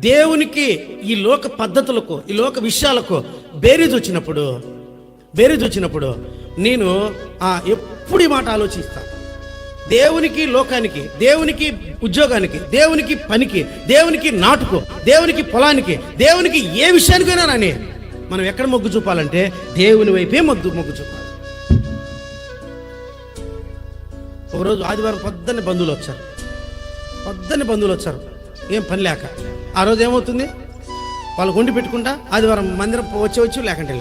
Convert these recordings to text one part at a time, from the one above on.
దేవునికి ఈ లోక పద్ధతులకు, ఈ లోక విషయాలకు బేరీజ్ వచ్చినప్పుడు నేను ఎప్పుడు ఈ మాట ఆలోచిస్తాను. దేవునికి, లోకానికి, దేవునికి ఉద్యోగానికి, దేవునికి పనికి, దేవునికి నాటుకు, దేవునికి పొలానికి, దేవునికి ఏ విషయానికైనా రాని మనం ఎక్కడ మొగ్గు చూపాలంటే దేవుని వైపే మొగ్గు చూపాలి. ఒకరోజు ఆదివారం పొద్దున్నే బంధువులు వచ్చారు, ఏం పని లేక. ఆ రోజు ఏమవుతుంది, వాళ్ళు వండి పెట్టుకుంటా ఆదివారం మందిరం వచ్చి లేకంటే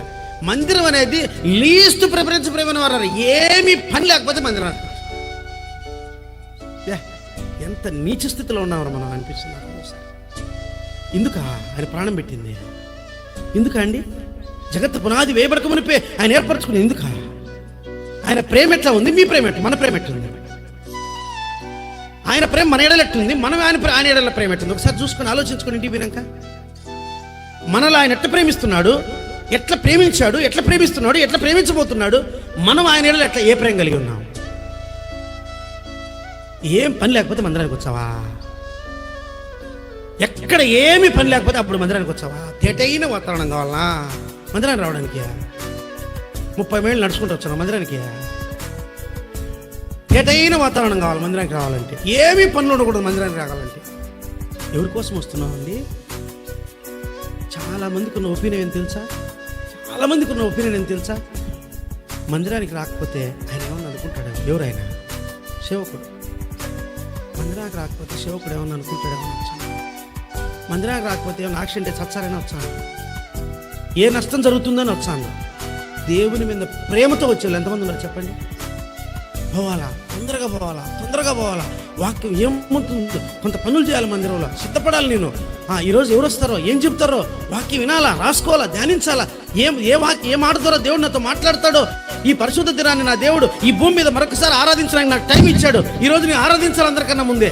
మందిరం అనేది లీస్ట్ ప్రిఫరెన్స్ ప్రేమని వారు ఏమీ పని లేకపోతే మందిరం. ఎంత నీచ స్థితిలో ఉన్నామో మనం అనిపిస్తుంది. ఎందుక ఆయన ప్రాణం పెట్టింది? ఎందుక అండి? జగత్తు పునాది వేయబడక మునిపే ఆయన ఏర్పరచుకుని ఎందుక? ఆయన ప్రేమ ఎట్లా ఉంది? మీ ప్రేమ ఎట్లా? మన ప్రేమ ఎట్లుంది? ఆయన ప్రేమ మన ఎడలెట్టుంది, మనం ఆయన ఎడల ప్రేమ ఎట్టుంది? ఒకసారి చూసుకొని ఆలోచించుకొని ఇంటికి పోయినాక మనలో ఆయన ఎట్లా ప్రేమిస్తున్నాడు, ఎట్లా ప్రేమించాడు, ఎట్లా ప్రేమిస్తున్నాడు, ఎట్లా ప్రేమించబోతున్నాడు, మనం ఆయన ఎడల ఎట్లా ఏ ప్రేమ కలిగి ఉన్నాం? ఏం పని లేకపోతే మందిరానికి వచ్చావా? ఎక్కడ ఏమి పని లేకపోతే అప్పుడు మందిరానికి వచ్చావా? తేటైన వాతావరణం కావాలనా మందిరానికి రావడానికి? 30 మైళ్ళు నడుచుకుంటూ వచ్చాను మందిరానికి. తేటైన వాతావరణం కావాలి మందిరానికి రావాలంటే. ఏమీ పనులు ఉండకూడదు మందిరానికి రావాలంటే. ఎవరి కోసం వస్తున్నావు అండి? చాలా మందికి ఉన్న ఒపీనియన్ ఏం తెలుసా? మందిరానికి రాకపోతే ఆయన ఏమన్నా అనుకుంటాడు? ఎవరైనా సేవకుడు మందిరానికి రాకపోతే సేవకుడు ఏమన్నా అనుకుంటాడేమో వచ్చాను. మందిరానికి రాకపోతే ఏమన్నా యాక్సిడెంట్ చచ్చారని వచ్చాను, ఏ నష్టం జరుగుతుందని వచ్చాను. దేవుని మీద ప్రేమతో వచ్చేవాళ్ళు ఎంతమంది ఉన్నారు చెప్పండి? తొందరగా పోవాలా. వాక్యం ఏమవుతుందో కొంత పనులు చేయాలి, మందిరంలో సిద్ధపడాలి. నేను ఈరోజు ఎవరు వస్తారో, ఏం చెప్తారో, వాక్యం వినాలా, రాసుకోవాలా, ధ్యానించాలా, ఏం ఆడుతారో, దేవుడు నాతో మాట్లాడతాడో. ఈ పరిశుద్ధ దినాన్ని నా దేవుడు ఈ భూమి మీద మరొకసారి ఆరాధించడానికి నాకు టైం ఇచ్చాడు. ఈరోజు నేను ఆరాధించాలి అందరికన్నా ముందే.